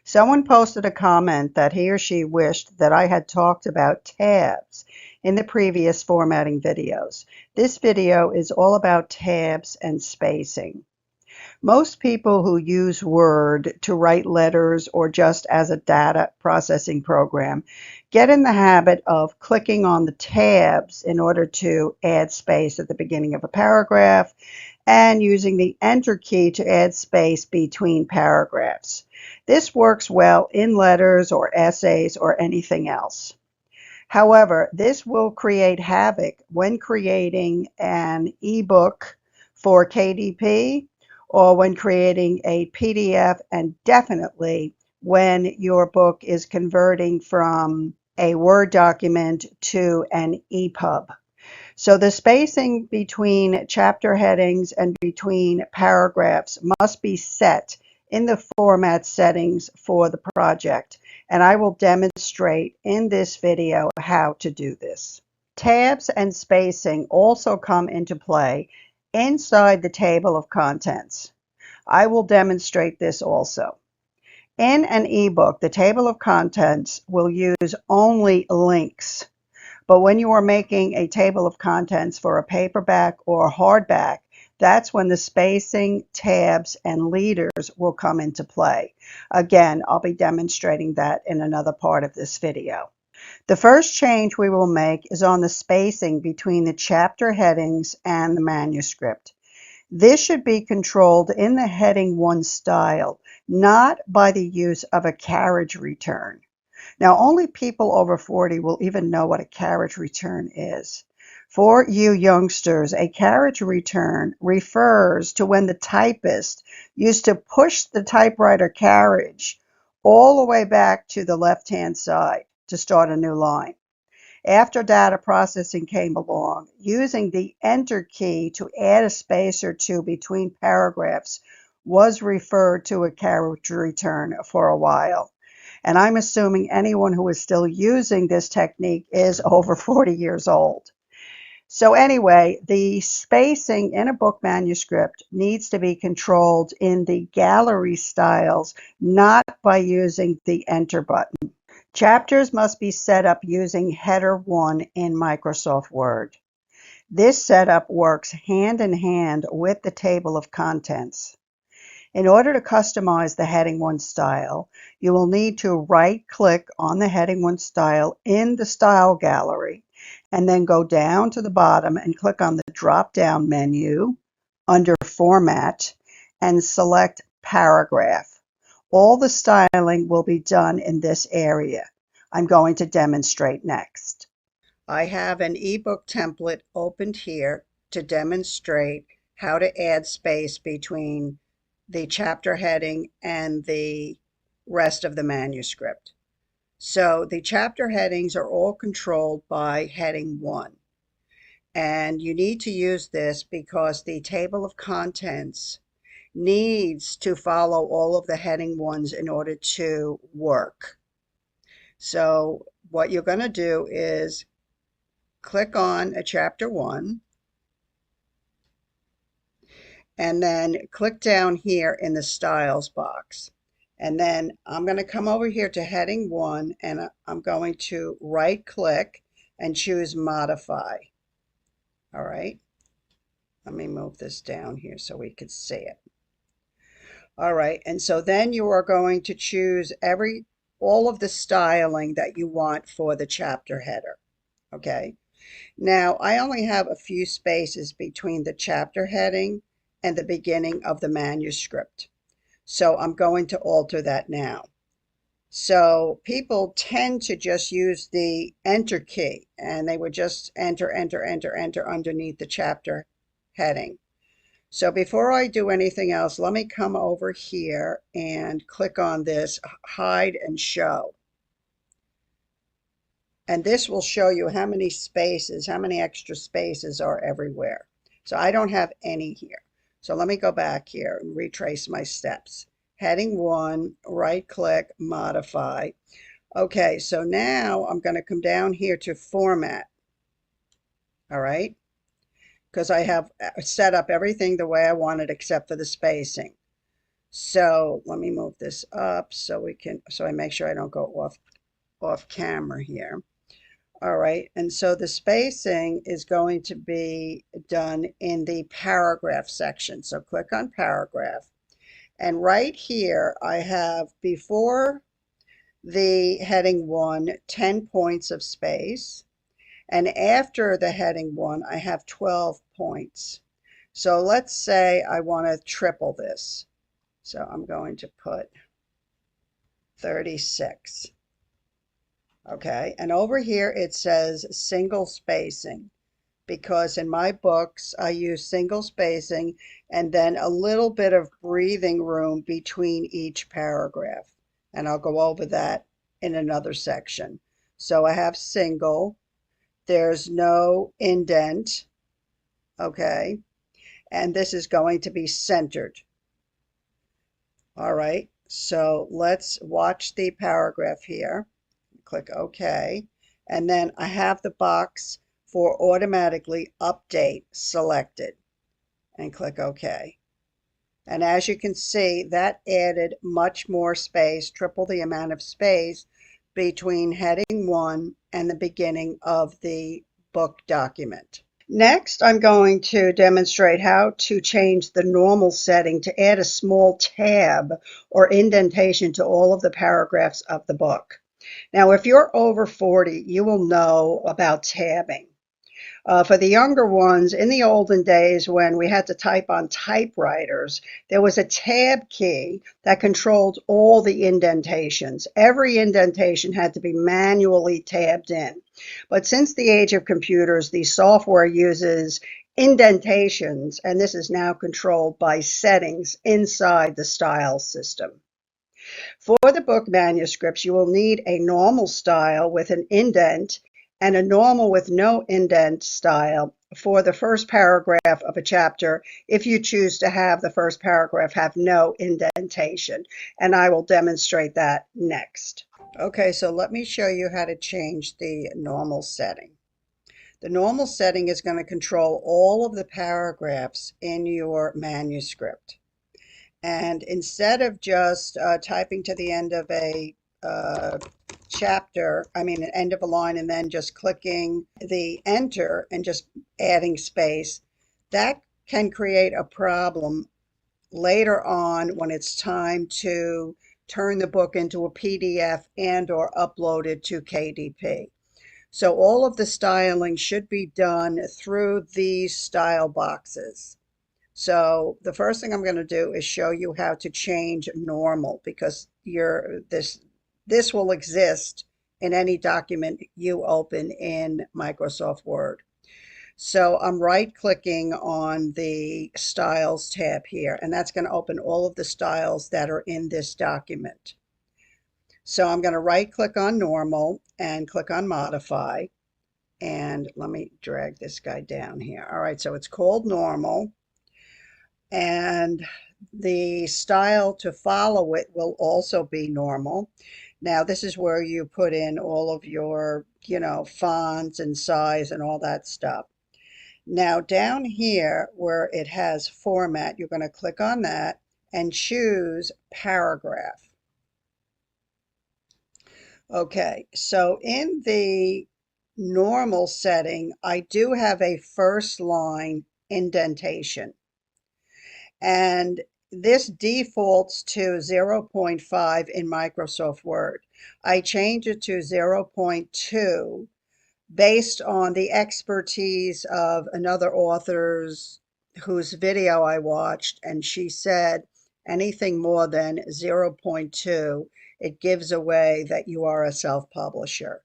Someone posted a comment that he or she wished that I had talked about tabs in the previous formatting videos. This video is all about tabs and spacing. Most people who use Word to write letters or just as a data processing program get in the habit of clicking on the tabs in order to add space at the beginning of a paragraph and using the Enter key to add space between paragraphs. This works well in letters or essays or anything else. However, this will create havoc when creating an ebook for KDP or when creating a PDF, and definitely when your book is converting from a Word document to an EPUB. So the spacing between chapter headings and between paragraphs must be set in the format settings for the project, and I will demonstrate in this video how to do this. Tabs and spacing also come into play inside the table of contents. I will demonstrate this also. In an ebook, the table of contents will use only links. But when you are making a table of contents for a paperback or hardback, that's when the spacing, tabs, and leaders will come into play. Again, I'll be demonstrating that in another part of this video. The first change we will make is on the spacing between the chapter headings and the manuscript. This should be controlled in the heading 1 style, not by the use of a carriage return. Now, only people over 40 will even know what a carriage return is. For you youngsters, a carriage return refers to when the typist used to push the typewriter carriage all the way back to the left-hand side to start a new line. After data processing came along, using the Enter key to add a space or two between paragraphs was referred to a carriage return for a while. And I'm assuming anyone who is still using this technique is over 40 years old. So anyway, the spacing in a book manuscript needs to be controlled in the gallery styles, not by using the Enter button. Chapters must be set up using Header 1 in Microsoft Word. This setup works hand in hand with the table of contents. In order to customize the Heading 1 style, you will need to right-click on the Heading 1 style in the Style Gallery, and then go down to the bottom and click on the drop-down menu under Format and select Paragraph. All the styling will be done in this area. I'm going to demonstrate next. I have an ebook template opened here to demonstrate how to add space between the chapter heading and the rest of the manuscript. So the chapter headings are all controlled by heading 1. And you need to use this because the table of contents needs to follow all of the heading 1s in order to work. So what you're going to do is click on a chapter 1, and then click down here in the styles box. And then I'm going to come over here to heading 1, and I'm going to right click and choose modify. All right. Let me move this down here so we can see it. All right. And so then you are going to choose all of the styling that you want for the chapter header. Okay. Now I only have a few spaces between the chapter heading and the beginning of the manuscript. So I'm going to alter that now. So people tend to just use the Enter key, and they would just enter underneath the chapter heading. So before I do anything else, let me come over here and click on this Hide and Show. And this will show you how many extra spaces are everywhere. So I don't have any here. So let me go back here and retrace my steps. Heading 1, right click, modify. Okay, so now I'm going to come down here to Format. All right, because I have set up everything the way I want it except for the spacing. So let me move this up so I make sure I don't go off camera here. All right, and so the spacing is going to be done in the paragraph section. So click on paragraph. And right here, I have before the heading 1, 10 points of space. And after the heading 1, I have 12 points. So let's say I want to triple this. So I'm going to put 36. Okay, and over here it says single spacing, because in my books I use single spacing and then a little bit of breathing room between each paragraph. And I'll go over that in another section. So I have single, there's no indent, okay, and this is going to be centered. All right, so let's watch the paragraph here. Click OK. And then I have the box for automatically update selected and click OK. And as you can see, that added much more space, triple the amount of space between heading 1 and the beginning of the book document. Next, I'm going to demonstrate how to change the normal setting to add a small tab or indentation to all of the paragraphs of the book. Now, if you're over 40, you will know about tabbing. For the younger ones, in the olden days when we had to type on typewriters, there was a tab key that controlled all the indentations. Every indentation had to be manually tabbed in. But since the age of computers, the software uses indentations, and this is now controlled by settings inside the style system. For the book manuscripts, you will need a normal style with an indent and a normal with no indent style for the first paragraph of a chapter if you choose to have the first paragraph have no indentation. And I will demonstrate that next. Okay, so let me show you how to change the normal setting. The normal setting is going to control all of the paragraphs in your manuscript. And instead of just typing to the end of a an end of a line, and then just clicking the enter and just adding space, that can create a problem later on when it's time to turn the book into a PDF and or upload it to KDP. So all of the styling should be done through these style boxes. So the first thing I'm going to do is show you how to change normal, because this will exist in any document you open in Microsoft Word. So I'm right clicking on the styles tab here, and that's going to open all of the styles that are in this document. So I'm going to right click on normal and click on modify. And let me drag this guy down here. All right, so it's called normal. And the style to follow it will also be normal. Now, this is where you put in all of your, fonts and size and all that stuff. Now, down here where it has format, you're going to click on that and choose paragraph. Okay, so in the normal setting, I do have a first line indentation. And this defaults to 0.5 in Microsoft Word. I change it to 0.2 based on the expertise of another author's whose video I watched, and she said anything more than 0.2, it gives away that you are a self-publisher.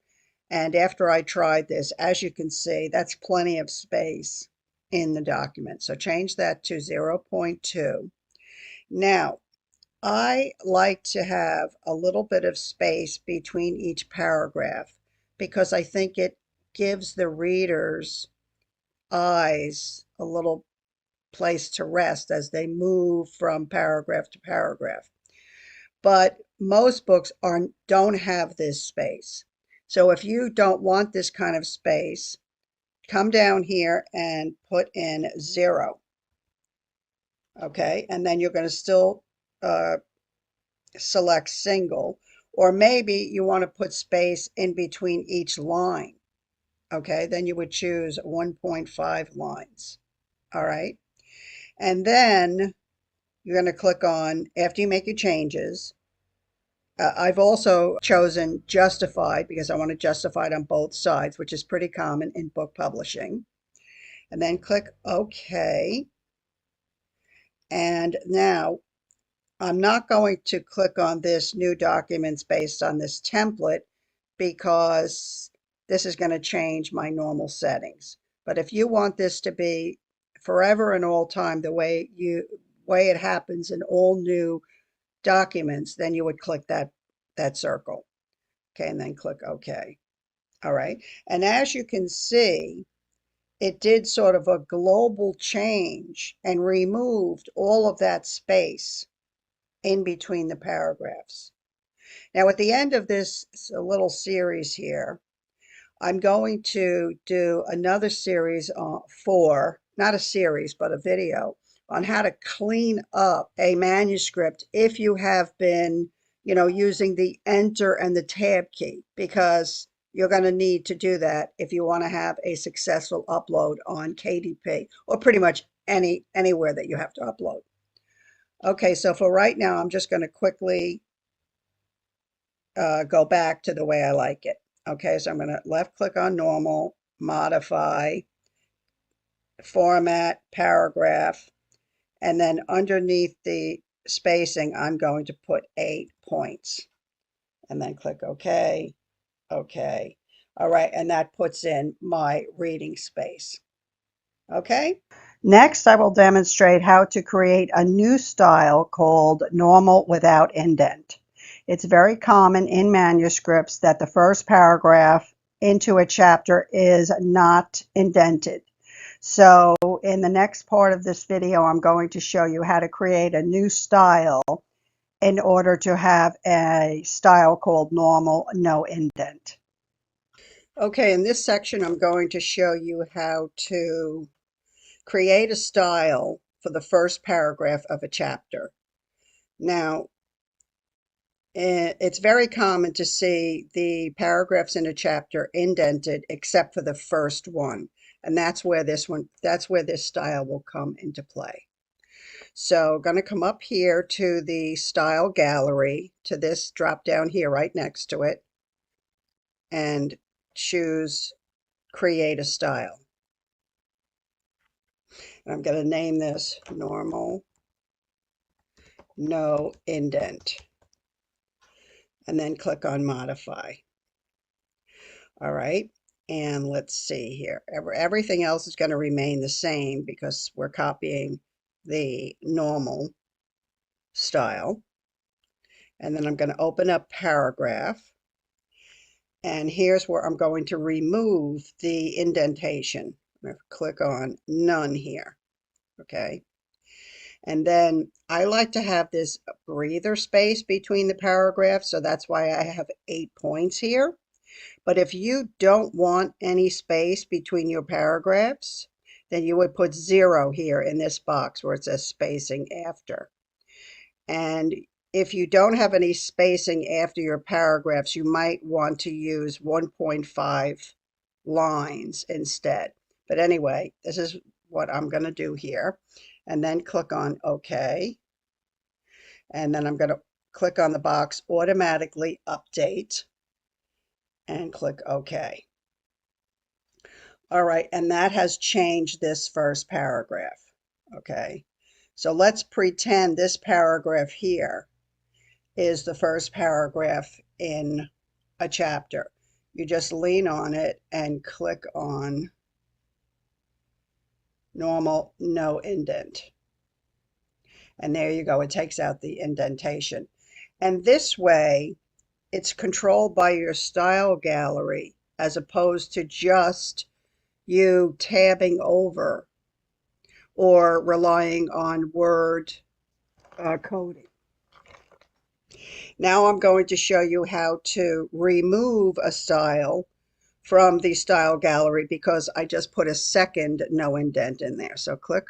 And after I tried this, as you can see, that's plenty of space in the document. So change that to 0.2. Now, I like to have a little bit of space between each paragraph because I think it gives the reader's eyes a little place to rest as they move from paragraph to paragraph. But most books don't have this space. So if you don't want this kind of space, come down here and put in 0. Okay, and then you're going to still select single, or maybe you want to put space in between each line. Okay, then you would choose 1.5 lines. All right, and then you're going to click on, after you make your changes, I've also chosen justified because I want to justify it on both sides, which is pretty common in book publishing. And then click OK. And now I'm not going to click on this new documents based on this template because this is going to change my normal settings. But if you want this to be forever and all time the way it happens in all new documents, then you would click that circle. Okay, and then click OK. All right. And as you can see, it did sort of a global change and removed all of that space in between the paragraphs. Now, at the end of this little series here, I'm going to do another series not a series, but a video on how to clean up a manuscript if you have been, using the Enter and the Tab key, because you're going to need to do that if you want to have a successful upload on KDP or pretty much anywhere that you have to upload. Okay, so for right now, I'm just going to quickly go back to the way I like it. Okay, so I'm going to left click on normal, modify, format, paragraph, and then underneath the spacing, I'm going to put 8 points. And then click OK, OK. All right, and that puts in my reading space. Okay? Next, I will demonstrate how to create a new style called normal without indent. It's very common in manuscripts that the first paragraph into a chapter is not indented. So in the next part of this video, I'm going to show you how to create a new style in order to have a style called normal no indent. Okay, in this section, I'm going to show you how to create a style for the first paragraph of a chapter. Now, it's very common to see the paragraphs in a chapter indented except for the first one. And that's where this style will come into play. So I'm going to come up here to the style gallery, to this drop down here right next to it, and choose create a style. And I'm going to name this normal no indent, and then click on modify. All right, and let's see here. Everything else is going to remain the same because we're copying the normal style. And then I'm going to open up paragraph, and here's where I'm going to remove the indentation. I'm going to click on none here. Okay, and then I like to have this breather space between the paragraphs, so that's why I have 8 points here. But if you don't want any space between your paragraphs, then you would put 0 here in this box where it says spacing after. And if you don't have any spacing after your paragraphs, you might want to use 1.5 lines instead. But anyway, this is what I'm going to do here. And then click on OK. And then I'm going to click on the box automatically update and click OK. All right, and that has changed this first paragraph. Okay, so let's pretend this paragraph here is the first paragraph in a chapter. You just lean on it and click on normal no indent. And there you go, it takes out the indentation. And this way, it's controlled by your style gallery as opposed to just you tabbing over or relying on word coding. Now I'm going to show you how to remove a style from the style gallery because I just put a second no indent in there. So click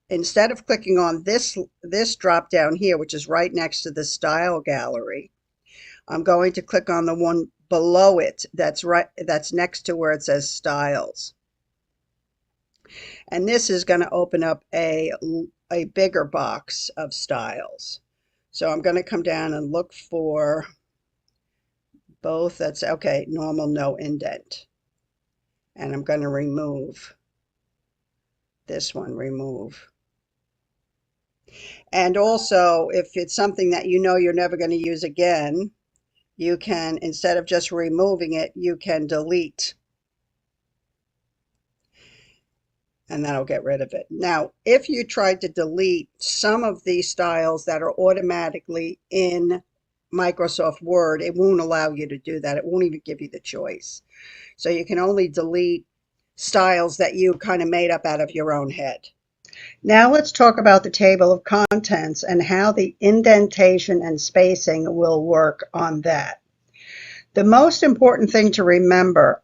instead of clicking on this drop down here, which is right next to the style gallery, I'm going to click on the one below it that's next to where it says styles. And this is going to open up a bigger box of styles. So I'm going to come down and look for both. That's okay, normal, no indent. And I'm going to remove this one, remove. And also, if it's something that you know you're never going to use again, you can, instead of just removing it, you can delete. And that'll get rid of it. Now, if you tried to delete some of these styles that are automatically in Microsoft Word, it won't allow you to do that. It won't even give you the choice. So you can only delete styles that you kind of made up out of your own head. Now let's talk about the table of contents and how the indentation and spacing will work on that. The most important thing to remember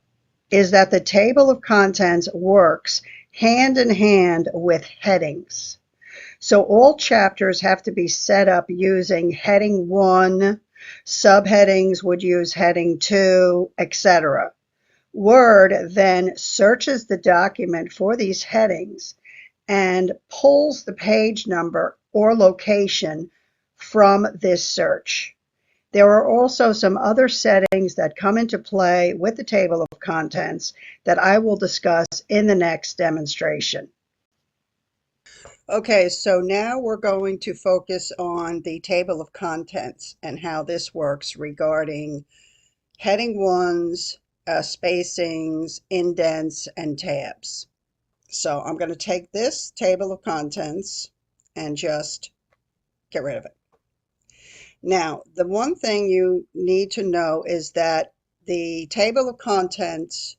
is that the table of contents works hand in hand with headings. So all chapters have to be set up using heading 1, subheadings would use heading 2, etc. Word then searches the document for these headings and pulls the page number or location from this search. There are also some other settings that come into play with the table of contents that I will discuss in the next demonstration. Okay, so now we're going to focus on the table of contents and how this works regarding heading 1s, spacings, indents, and tabs. So I'm going to take this table of contents and just get rid of it. Now, the one thing you need to know is that the table of contents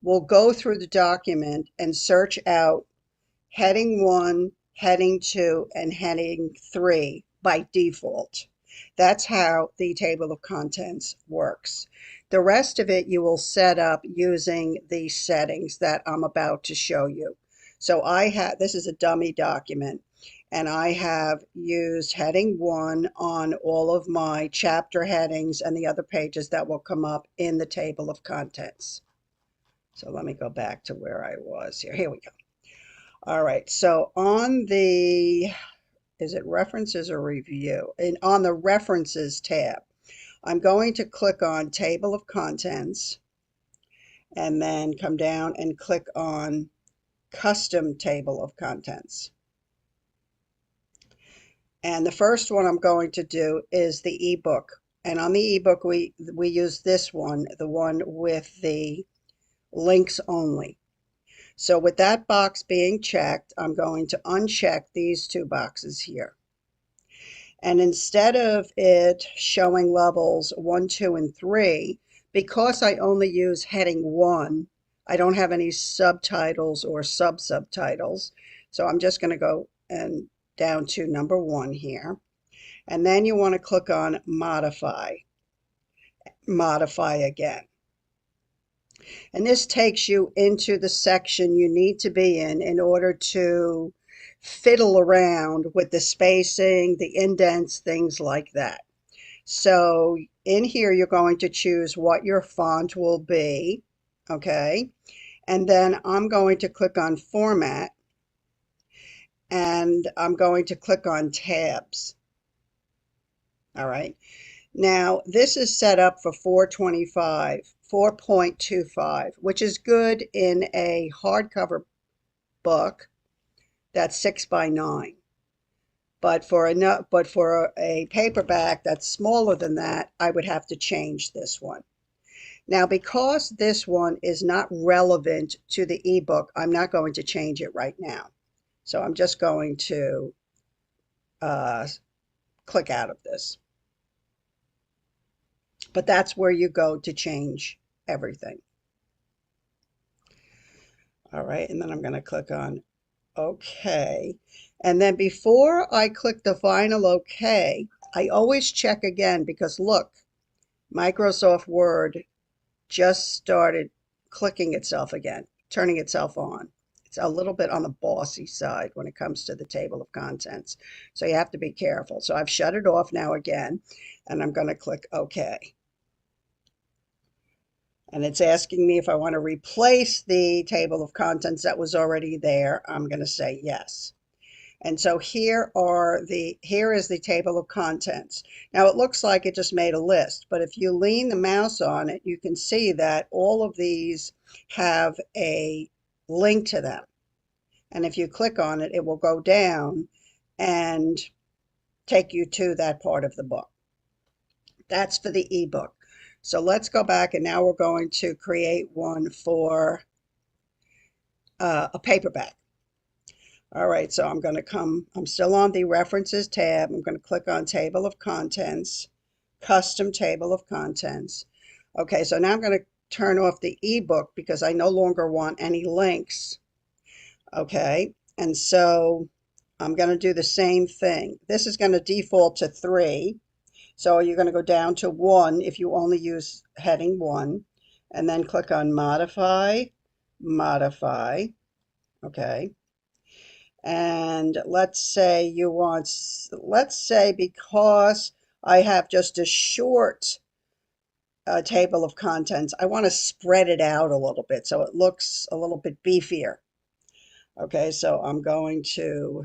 will go through the document and search out heading 1, heading 2, and heading 3 by default. That's how the table of contents works. The rest of it you will set up using the settings that I'm about to show you. So this is a dummy document, and I have used heading 1 on all of my chapter headings and the other pages that will come up in the table of contents. So let me go back to where I was here. Here we go. All right, so on the, is it references or review? And on the references tab, I'm going to click on table of contents and then come down and click on custom table of contents. And the first one I'm going to do is the ebook. And on the ebook, we use this one, the one with the links only. So with that box being checked, I'm going to uncheck these two boxes here. And instead of it showing levels 1, 2, and 3, because I only use heading 1, I don't have any subtitles or sub-subtitles. So I'm just going to go and down to number 1 here. And then you want to click on modify, modify again. And this takes you into the section you need to be in order to fiddle around with the spacing, the indents, things like that. So in here, you're going to choose what your font will be, okay? And then I'm going to click on Format, and I'm going to click on Tabs. All right. Now, this is set up for 4.25, which is good in a hardcover book that's 6 by 9. But for a paperback that's smaller than that, I would have to change this one. Now, because this one is not relevant to the ebook, I'm not going to change it right now. So I'm just going to click out of this. But that's where you go to change everything. All right, and then I'm going to click on OK. And then before I click the final OK, I always check again because look, Microsoft Word just started clicking itself again, turning itself on. it's a little bit on the bossy side when it comes to the table of contents. So you have to be careful. So I've shut it off now again, and I'm going to click OK. And it's asking me if I want to replace the table of contents that was already there. I'm going to say yes. And so here is the table of contents. Now it looks like it just made a list, but if you lean the mouse on it, you can see that all of these have a link to them. And if you click on it, it will go down and take you to that part of the book. That's for the ebook. So let's go back, and now we're going to create one for a paperback. All right, so I'm still on the References tab. I'm going to click on Table of Contents, Custom Table of Contents. Okay, so now I'm going to turn off the ebook because I no longer want any links. Okay, and so I'm going to do the same thing. This is going to default to 3. So you're going to go down to 1 if you only use heading 1, and then click on Modify, Modify. Okay. And let's say because I have just a short table of contents, I want to spread it out a little bit so it looks a little bit beefier. Okay, so I'm going to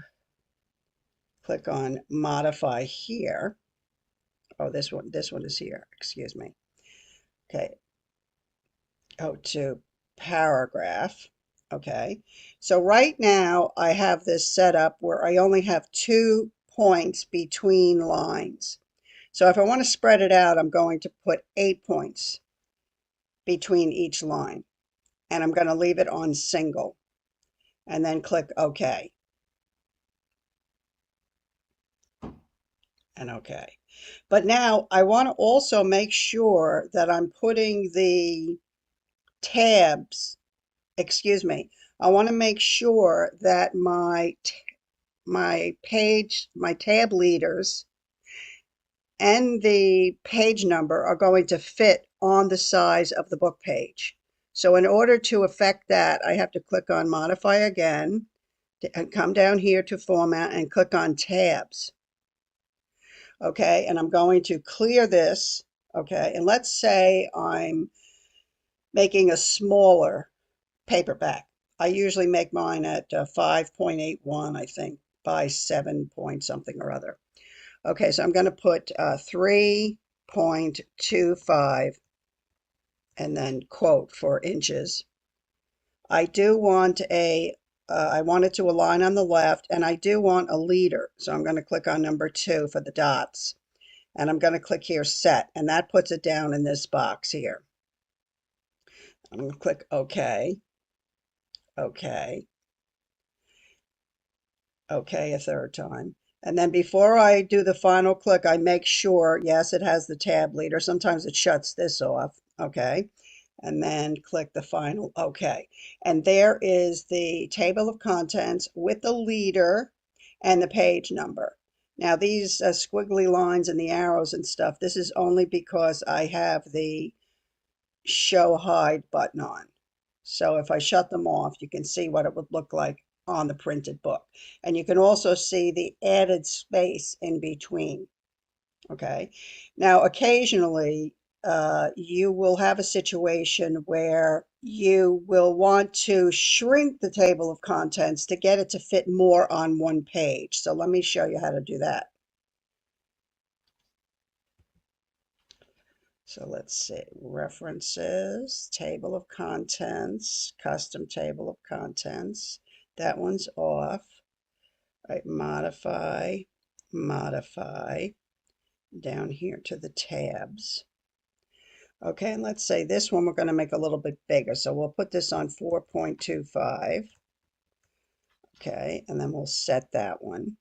click on Modify here. Oh, this one is here, excuse me. Okay, go to Paragraph. Okay, so right now I have this set up where I only have 2 points between lines. So if I want to spread it out, I'm going to put 8 points between each line, and I'm going to leave it on single, and then click OK and OK. But now I want to also make sure that I'm putting the tabs, excuse me, I want to make sure that my tab leaders and the page number are going to fit on the size of the book page. So in order to affect that, I have to click on Modify again, and come down here to Format and click on Tabs. Okay, and I'm going to clear this. Okay, and let's say I'm making a smaller paperback. I usually make mine at 5.81, I think, by 7 point something or other. Okay, so I'm going to put 3.25 and then quote for inches. I do want I want it to align on the left, and I do want a leader. So I'm going to click on number 2 for the dots, and I'm going to click here Set, and that puts it down in this box here. I'm going to click OK, OK, OK a third time. And then before I do the final click, I make sure, yes, it has the tab leader. Sometimes it shuts this off. Okay. And then click the final OK. And there is the table of contents with the leader and the page number. Now these squiggly lines and the arrows and stuff, this is only because I have the Show Hide button on. So if I shut them off, you can see what it would look like on the printed book. And you can also see the added space in between. Okay. Now, occasionally, you will have a situation where you will want to shrink the table of contents to get it to fit more on one page. So let me show you how to do that. So let's see, References, Table of Contents, Custom Table of Contents. That one's off. All right, Modify, Modify, down here to the tabs. Okay, and let's say this one we're going to make a little bit bigger. So we'll put this on 4.25. Okay, and then we'll set that one.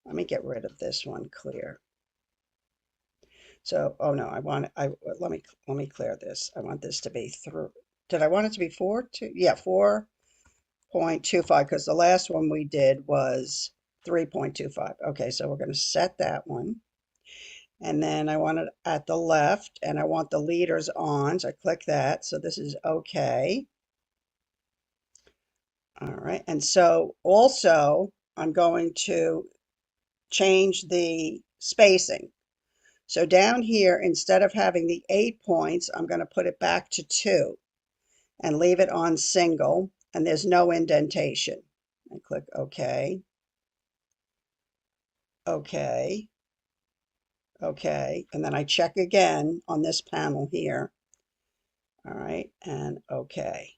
Let me get rid of this one, clear. So, oh no, let me clear this. I want this to be through. Did I want it to be 4.25 because the last one we did was 3.25. Okay, so we're going to set that one. And then I want it at the left, and I want the leaders on, so I click that. So this is okay. All right, and so also I'm going to change the spacing. So down here, instead of having the 8 points, I'm going to put it back to 2 and leave it on single, and there's no indentation. And click OK, OK, OK, and then I check again on this panel here. All right, and OK.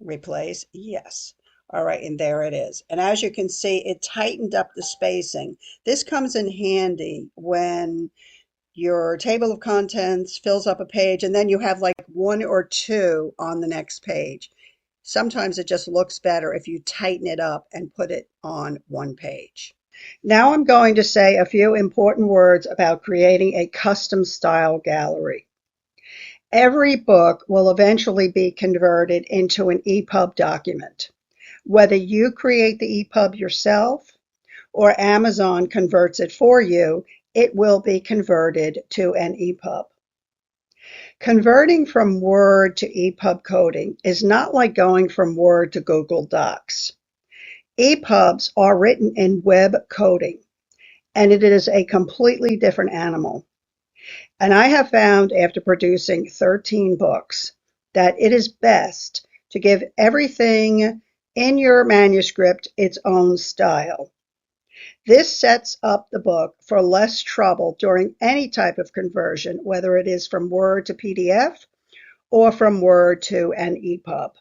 Replace, yes. All right, and there it is. And as you can see, it tightened up the spacing. This comes in handy when your table of contents fills up a page and then you have like 1 or 2 on the next page. Sometimes it just looks better if you tighten it up and put it on one page. Now I'm going to say a few important words about creating a custom style gallery. Every book will eventually be converted into an EPUB document. Whether you create the EPUB yourself or Amazon converts it for you, it will be converted to an EPUB. Converting from Word to EPUB coding is not like going from Word to Google Docs. EPUBs are written in web coding, and it is a completely different animal. And I have found after producing 13 books that it is best to give everything in your manuscript its own style. This sets up the book for less trouble during any type of conversion, whether it is from Word to PDF or from Word to an EPUB.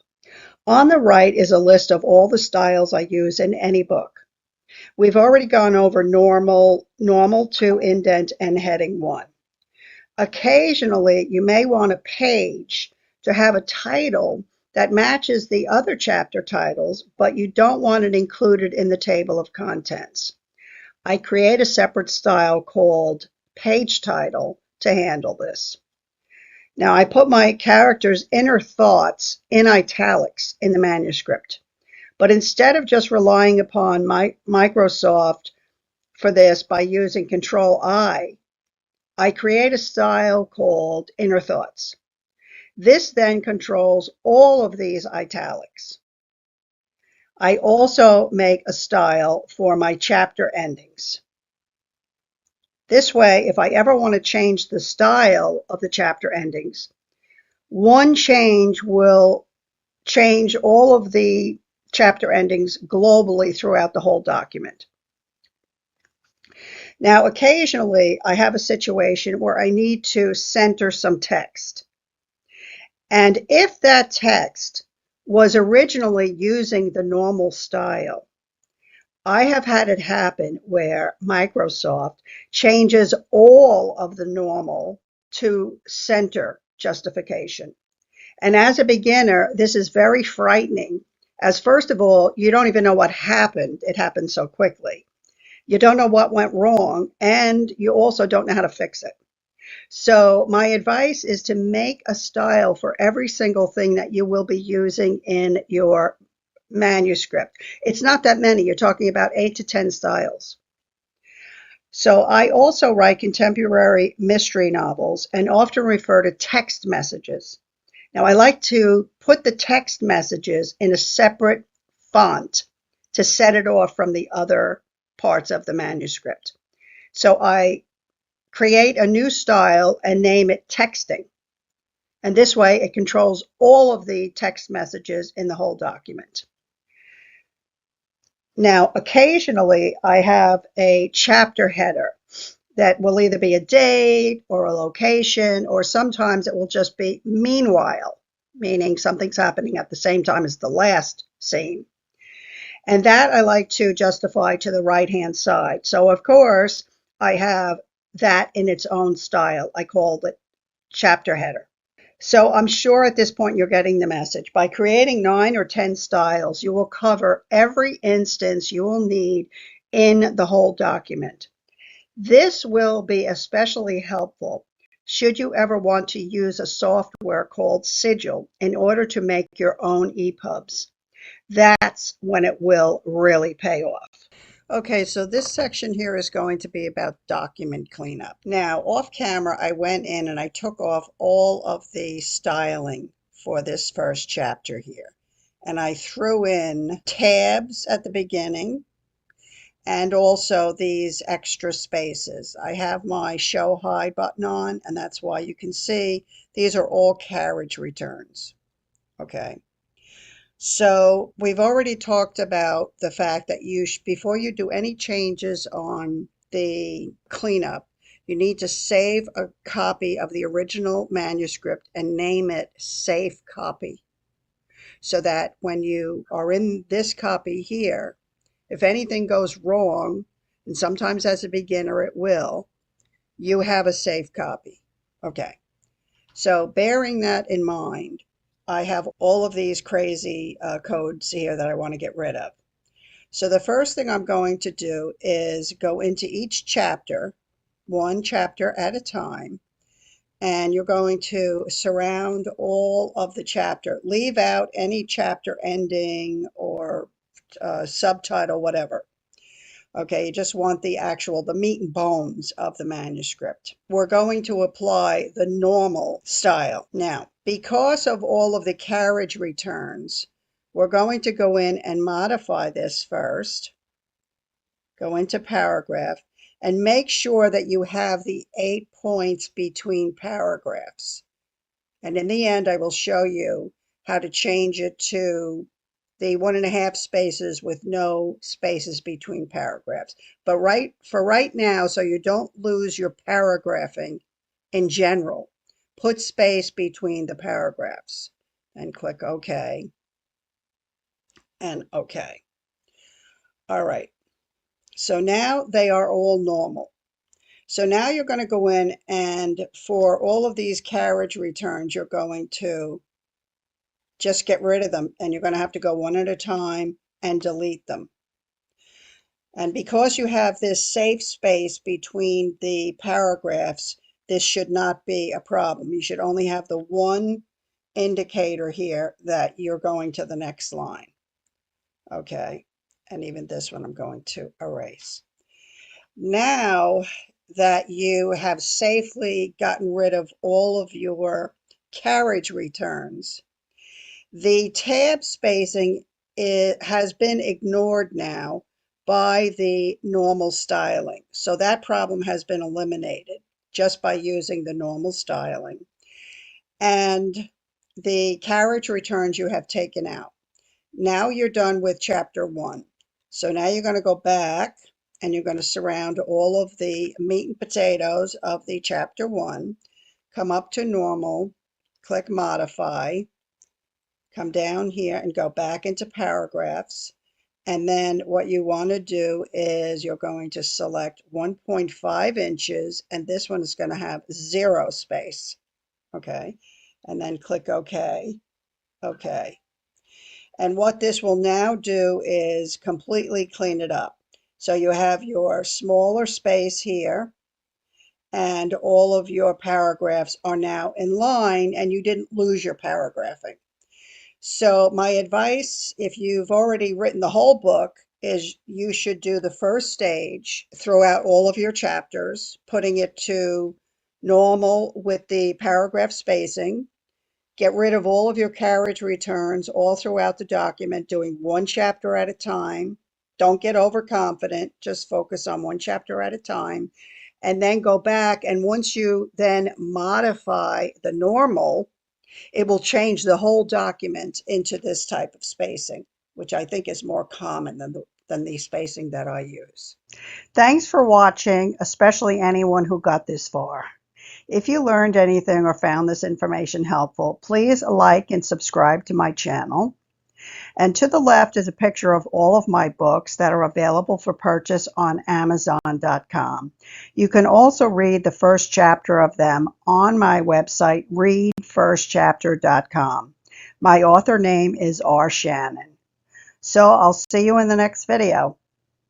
On the right is a list of all the styles I use in any book. We've already gone over normal, to indent, and heading 1. Occasionally, you may want a page to have a title that matches the other chapter titles, but you don't want it included in the table of contents. I create a separate style called page title to handle this. Now, I put my character's inner thoughts in italics in the manuscript, but instead of just relying upon Microsoft for this by using Control-I create a style called inner thoughts. This then controls all of these italics. I also make a style for my chapter endings. This way, if I ever want to change the style of the chapter endings, one change will change all of the chapter endings globally throughout the whole document. Now, occasionally, I have a situation where I need to center some text. And if that text was originally using the normal style, I have had it happen where Microsoft changes all of the normal to center justification. And as a beginner, this is very frightening, as first of all, you don't even know what happened. It happened so quickly. You don't know what went wrong, and you also don't know how to fix it. So my advice is to make a style for every single thing that you will be using in your manuscript. It's not that many. You're talking about 8 to 10 styles. So I also write contemporary mystery novels and often refer to text messages. Now I like to put the text messages in a separate font to set it off from the other parts of the manuscript. So I create a new style and name it texting. And this way it controls all of the text messages in the whole document. Now, occasionally I have a chapter header that will either be a date or a location, or sometimes it will just be meanwhile, meaning something's happening at the same time as the last scene. And that I like to justify to the right-hand side. So, of course, I have that in its own style. I called it chapter header. So I'm sure at this point you're getting the message. By creating 9 or 10 styles, you will cover every instance you will need in the whole document. This will be especially helpful should you ever want to use a software called Sigil in order to make your own EPUBs. That's when it will really pay off. Okay, so this section here is going to be about document cleanup. Now, off camera, I went in and I took off all of the styling for this first chapter here. and I threw in tabs at the beginning and also these extra spaces. I have my show hide button on, and that's why you can see these are all carriage returns. Okay. So we've already talked about the fact that before you do any changes on the cleanup, you need to save a copy of the original manuscript and name it Safe Copy, so that when you are in this copy here, if anything goes wrong, and sometimes as a beginner it will, you have a safe copy. Okay. So bearing that in mind, I have all of these crazy codes here that I want to get rid of. So the first thing I'm going to do is go into each chapter, one chapter at a time, and you're going to surround all of the chapter. Leave out any chapter ending or subtitle, whatever. Okay, you just want the meat and bones of the manuscript. We're going to apply the normal style. Now, because of all of the carriage returns, we're going to go in and modify this first. Go into paragraph and make sure that you have the 8 points between paragraphs. And in the end, I will show you how to change it to the 1.5 spaces with no spaces between paragraphs. But for right now, so you don't lose your paragraphing in general, put space between the paragraphs and click OK and OK. All right. So now they are all normal. So now you're going to go in and for all of these carriage returns, you're going to just get rid of them, and you're going to have to go one at a time and delete them. And because you have this safe space between the paragraphs, this should not be a problem. You should only have the one indicator here that you're going to the next line. Okay, and even this one I'm going to erase. Now that you have safely gotten rid of all of your carriage returns, the tab spacing has been ignored now by the normal styling. So that problem has been eliminated just by using the normal styling. And the carriage returns you have taken out. Now you're done with chapter 1. So now you're going to go back and you're going to surround all of the meat and potatoes of the chapter 1. Come up to normal, click modify. Come down here and go back into paragraphs. And then what you want to do is you're going to select 1.5 inches, and this one is going to have 0 space. Okay. And then click OK. OK. And what this will now do is completely clean it up. So you have your smaller space here, and all of your paragraphs are now in line, and you didn't lose your paragraphing. So my advice, if you've already written the whole book, is you should do the first stage throughout all of your chapters, putting it to normal with the paragraph spacing. Get rid of all of your carriage returns all throughout the document, doing one chapter at a time. Don't get overconfident, just focus on one chapter at a time. And then go back, and once you then modify the normal, it will change the whole document into this type of spacing, which I think is more common than the spacing that I use. Thanks for watching, especially anyone who got this far. If you learned anything or found this information helpful, please like and subscribe to my channel. And to the left is a picture of all of my books that are available for purchase on Amazon.com. You can also read the first chapter of them on my website, readfirstchapter.com. My author name is R. Shannon. So I'll see you in the next video.